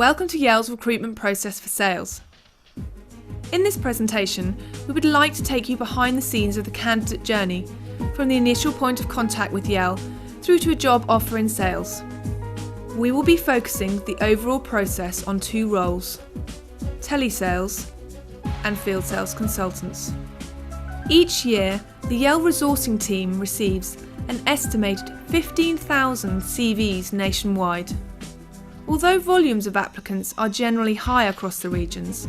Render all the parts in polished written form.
Welcome to Yale's recruitment process for sales. In this presentation, we would like to take you behind the scenes of the candidate journey, from the initial point of contact with Yale through to a job offer in sales. We will be focusing the overall process on two roles: telesales and field sales consultants. Each year, the Yale resourcing team receives an estimated 15,000 CVs nationwide. Although volumes of applicants are generally high across the regions,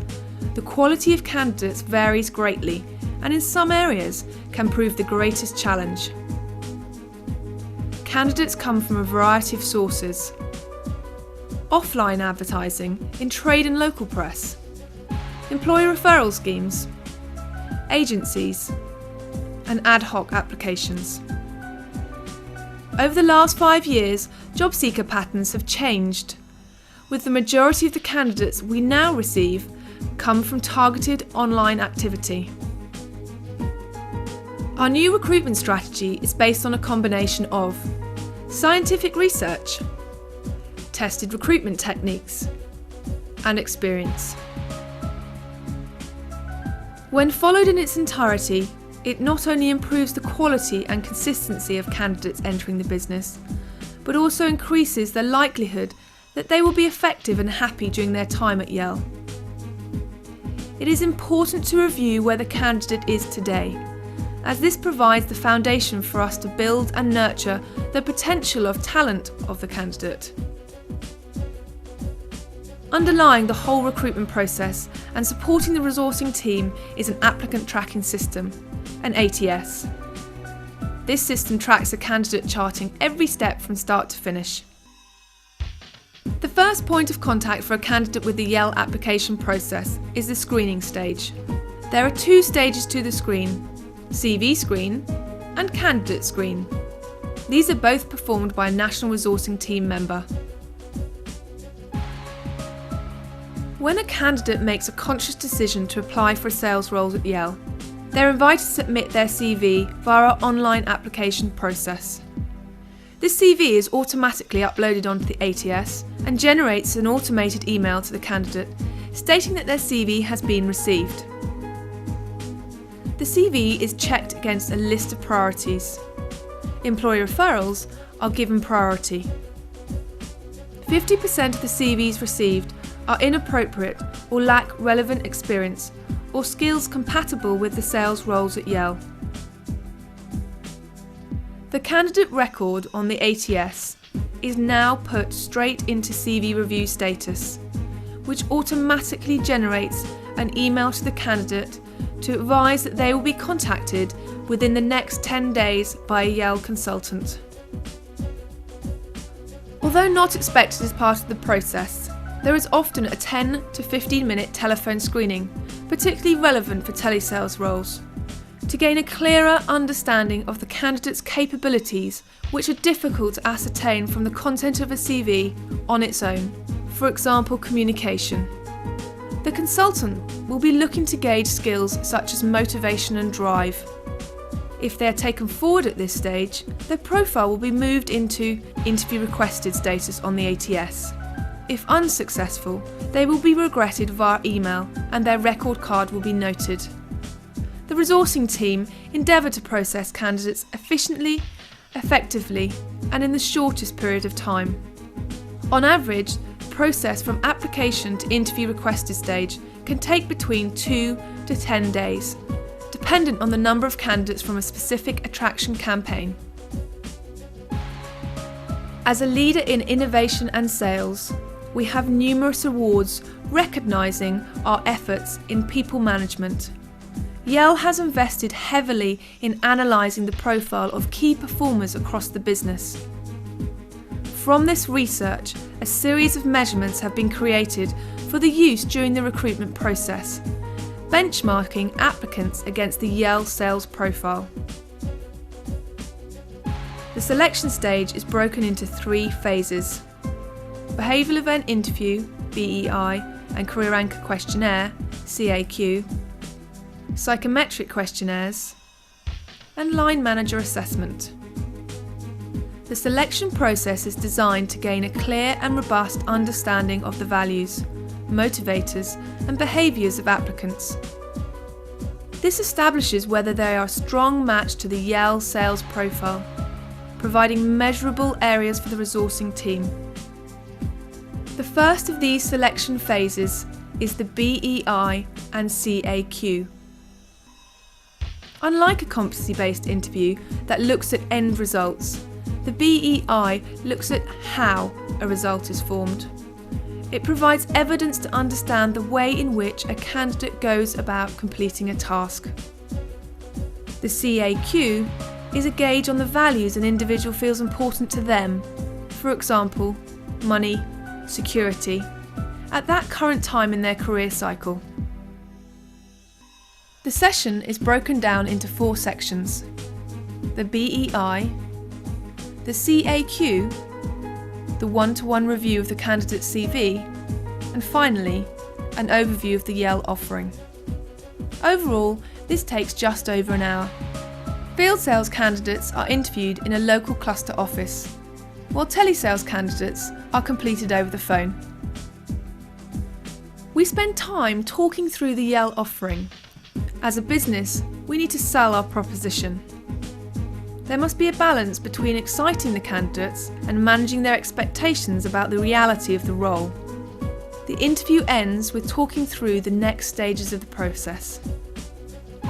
the quality of candidates varies greatly and in some areas can prove the greatest challenge. Candidates come from a variety of sources: offline advertising in trade and local press, employer referral schemes, agencies, and ad hoc applications. Over the last 5 years, job seeker patterns have changed, with the majority of the candidates we now receive come from targeted online activity. Our new recruitment strategy is based on a combination of scientific research, tested recruitment techniques, and experience. When followed in its entirety, it not only improves the quality and consistency of candidates entering the business, but also increases the likelihood that they will be effective and happy during their time at Yale. It is important to review where the candidate is today, as this provides the foundation for us to build and nurture the potential of talent of the candidate. Underlying the whole recruitment process and supporting the resourcing team is an applicant tracking system, an ATS. This system tracks a candidate charting every step from start to finish. The first point of contact for a candidate with the Yale application process is the screening stage. There are 2 stages to the screen: CV screen and candidate screen. These are both performed by a national resourcing team member. When a candidate makes a conscious decision to apply for a sales role at Yale, they're invited to submit their CV via our online application process. This CV is automatically uploaded onto the ATS and generates an automated email to the candidate stating that their CV has been received. The CV is checked against a list of priorities. Employer referrals are given priority. 50% of the CVs received are inappropriate or lack relevant experience or skills compatible with the sales roles at Yale. The candidate record on the ATS is now put straight into CV review status, which automatically generates an email to the candidate to advise that they will be contacted within the next 10 days by a Yale consultant. Although not expected as part of the process, there is often a 10 to 15-minute telephone screening, particularly relevant for telesales roles, to gain a clearer understanding of the candidate's capabilities, which are difficult to ascertain from the content of a CV on its own, for example communication. The consultant will be looking to gauge skills such as motivation and drive. If they are taken forward at this stage, their profile will be moved into interview requested status on the ATS. If unsuccessful, they will be regretted via email and their record card will be noted. The resourcing team endeavour to process candidates efficiently, effectively, and in the shortest period of time. On average, the process from application to interview requested stage can take between 2 to 10 days, dependent on the number of candidates from a specific attraction campaign. As a leader in innovation and sales, we have numerous awards recognising our efforts in people management. Yale has invested heavily in analysing the profile of key performers across the business. From this research, a series of measurements have been created for the use during the recruitment process, benchmarking applicants against the Yale sales profile. The selection stage is broken into 3 phases: Behavioural Event Interview, BEI, and Career Anchor Questionnaire, CAQ, Psychometric Questionnaires, and Line Manager Assessment. The selection process is designed to gain a clear and robust understanding of the values, motivators, and behaviours of applicants. This establishes whether they are a strong match to the Yale sales profile, providing measurable areas for the resourcing team. The first of these selection phases is the BEI and CAQ. Unlike a competency-based interview that looks at end results, the BEI looks at how a result is formed. It provides evidence to understand the way in which a candidate goes about completing a task. The CAQ is a gauge on the values an individual feels important to them, for example, money, security, at that current time in their career cycle. The session is broken down into 4 sections: the BEI, the CAQ, the one-to-one review of the candidate's CV, and finally, an overview of the Yale offering. Overall, this takes just over an hour. Field sales candidates are interviewed in a local cluster office, while telesales candidates are completed over the phone. We spend time talking through the Yale offering. As a business, we need to sell our proposition. There must be a balance between exciting the candidates and managing their expectations about the reality of the role. The interview ends with talking through the next stages of the process.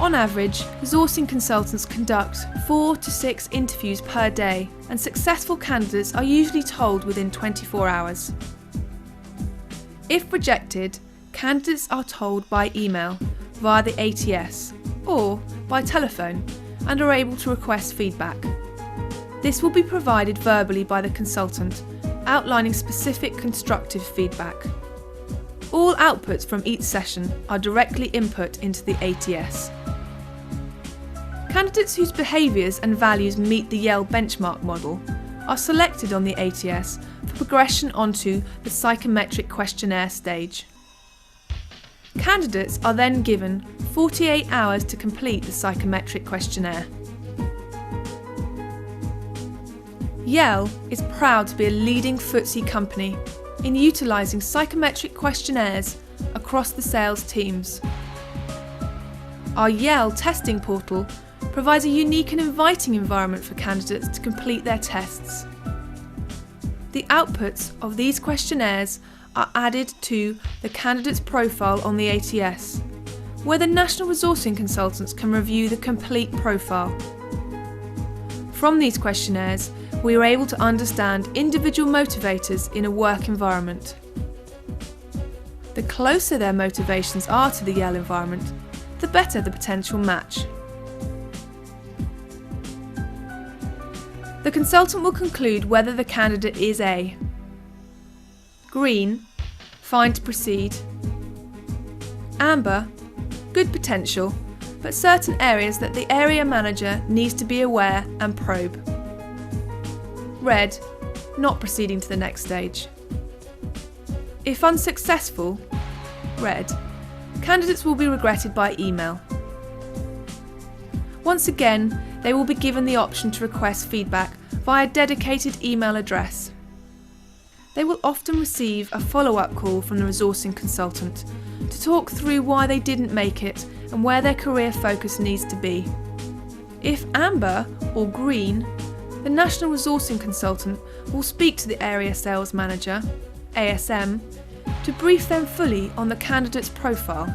On average, resourcing consultants conduct 4 to 6 interviews per day, and successful candidates are usually told within 24 hours. If rejected, candidates are told by email, via the ATS, or by telephone, and are able to request feedback. This will be provided verbally by the consultant, outlining specific constructive feedback. All outputs from each session are directly input into the ATS. Candidates whose behaviours and values meet the Yale benchmark model are selected on the ATS for progression onto the psychometric questionnaire stage. Candidates are then given 48 hours to complete the psychometric questionnaire. Yale is proud to be a leading FTSE company in utilising psychometric questionnaires across the sales teams. Our Yale testing portal provides a unique and inviting environment for candidates to complete their tests. The outputs of these questionnaires are added to the candidate's profile on the ATS, where the national resourcing consultants can review the complete profile. From these questionnaires, we are able to understand individual motivators in a work environment. The closer their motivations are to the Yale environment, the better the potential match. The consultant will conclude whether the candidate is A. Green, fine to proceed. Amber, good potential, but certain areas that the area manager needs to be aware and probe. Red, not proceeding to the next stage. If unsuccessful, red, candidates will be regretted by email. Once again, they will be given the option to request feedback via dedicated email address. They will often receive a follow-up call from the resourcing consultant to talk through why they didn't make it and where their career focus needs to be. If amber or green, the national resourcing consultant will speak to the area sales manager, ASM, to brief them fully on the candidate's profile.